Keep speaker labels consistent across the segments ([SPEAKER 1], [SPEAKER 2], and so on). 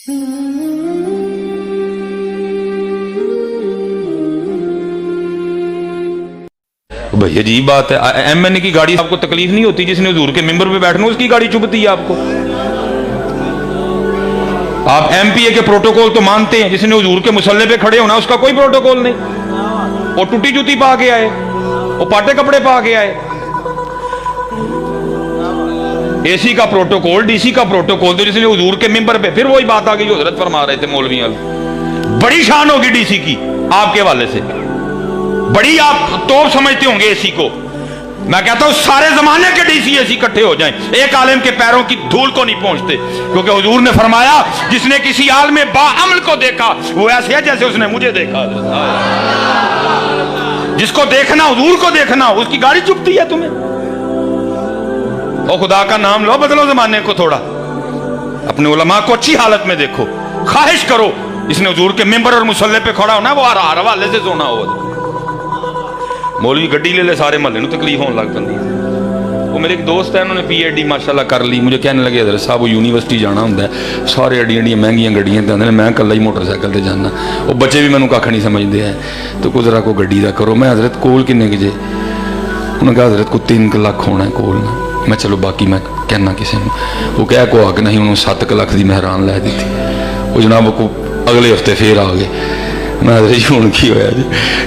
[SPEAKER 1] भाई अजीब बात है, एमएनए की गाड़ी आपको तकलीफ नहीं होती? जिसने हुजूर के मिंबर पे बैठना उसकी गाड़ी चुभती है आपको? आप एमपीए के प्रोटोकॉल तो मानते हैं, जिसने हुजूर के मुसल्ले पे खड़े होना उसका कोई प्रोटोकॉल नहीं। वो टूटी जूती पा के आए, वो पाटे कपड़े पा के आए। एसी का प्रोटोकॉल, डीसी का प्रोटोकॉल, तो जिसने हुजूर के मिंबर पे, फिर वही बात आ गई जो हजरत फरमा रहे थे मौलवियां, बड़ी शान होगी डीसी की आपके हवाले से, बड़ी आप तोप समझते होंगे एसी को। मैं कहता हूं सारे जमाने के डीसी एसी इकट्ठे हो जाएं, एक आलिम के पैरों की धूल को नहीं पहुंचते, क्योंकि हुजूर ने फरमाया जिसने किसी आलिम बाअमल को देखा वो ऐसे है जैसे उसने मुझे देखा। जिसको देखना, हुजूर को देखना, उसकी गाड़ी चुभती है तुम्हें? और खुदा का नाम लो, बदलो जमाने को थोड़ा, अपने उलमा को अच्छी हालत में देखो, ख्वाहिश करो इसने हुजूर के मिंबर और मुसल्ले पे खड़ा होना, वो हर हवाले से सोना हो। मौलवी गड्डी ले ले, सारे महल्ले तकलीफ होने लग पी। वो मेरे एक दोस्त है, उन्होंने PhD माशाल्लाह कर ली, मुझे कहने लगे हज़रत साहब वो यूनिवर्सिटी जाना होंगे, सारे एडियां महंगियां गड्डियां ते मैं कल्ला ही मोटरसाइकिल से जाना, वो बच्चे भी मैंने कख नहीं समझते हैं, तो कुछ जरा को गड्डी का करो। मैं हज़रत कोल किन्ने जे, उन्होंने कहा हज़रत को 3 लाख होना है कोल ना। मैं चलो बाकी मैं कहना किसी को, वो कह को आके नहीं, उन्होंने 7 लाख की मेहरान लै दी थी। वो जनाब को अगले हफ्ते फिर आ गए। मैं हज़रत जी हूँ की होया जी,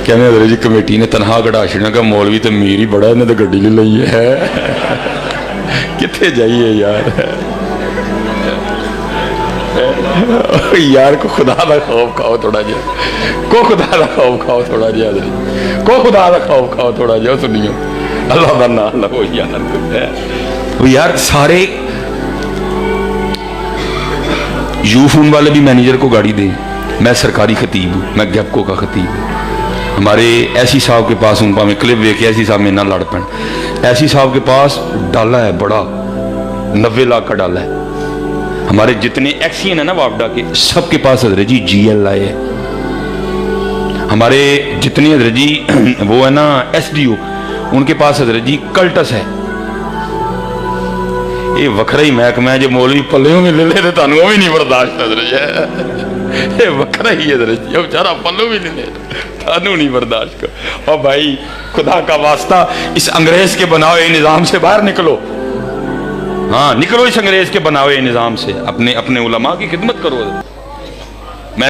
[SPEAKER 1] कहने हज़रत जी कमेटी ने तनखा कढ़ा छड़िया, कहा मौलवी तो मीर ही बड़ा, इन्हें तो गड्डी ले ली है। कितने जाइए यार, यार को खुदा का खौफ खाओ थोड़ा जा, को खुदा का खौफ खाओ थोड़ा जा, को खुदा का खौफ खाओ थोड़ा जा, सुनियो अल्लाह का नाम लो यार। यार सारे यूफून वाले भी मैनेजर को गाड़ी दें। मैं सरकारी खतीब हूँ, मैं गैपको का खतीब हूँ। हमारे ऐसी साहब के पास हूँ, भावें क्लिप देख के ऐसी साहब में ना लड़ पैन, ऐसी साहब के पास डाला है बड़ा, 90 लाख का डाला है। हमारे जितने एक्सियन है ना वापडा के, सबके पास हजरत जी GLI है। हमारे जितने हजरत जी वो है ना SDO, उनके पास हजरत जी कल्टस है। ये वखरा ही महकमा है, जो मौलवी पल्ले में ले ले तो तुहानू भी नहीं बर्दाश्त हजरत जी, ये वखरा ही है हजरत जी, बेचारा पल्लू भी नहीं ले, तुहानू नहीं बर्दाश्त कर। और भाई खुदा का वास्ता इस अंग्रेज के बनाए निजाम से बाहर निकलो, हाँ निकलो इस अंग्रेज के बनाए निजाम से, अपने अपने उलमा की खिदमत करो।